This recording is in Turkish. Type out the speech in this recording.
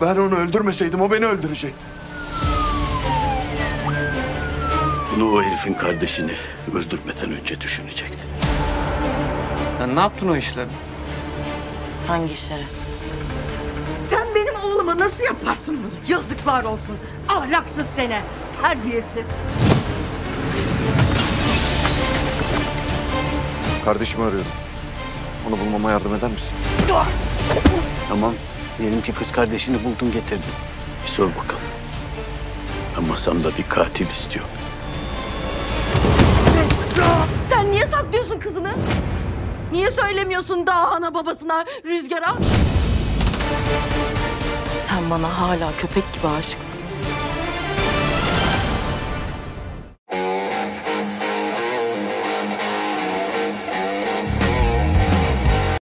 Ben onu öldürmeseydim o beni öldürecekti. Bunu o herifin kardeşini öldürmeden önce düşünecektin. Sen ne yaptın o işleri? Hangi işleri? Sen benim oğluma nasıl yaparsın bunu? Yazıklar olsun. Ahlaksız seni. Terbiyesiz. Kardeşimi arıyorum. Onu bulmama yardım eder misin? Tamam, diyelim ki kız kardeşini buldun getirdin. Bir sor bakalım. Ben masamda bir katil istiyor. Sen niye saklıyorsun kızını? Niye söylemiyorsun daha ana babasına, Rüzgar'a? Sen bana hala köpek gibi aşıksın.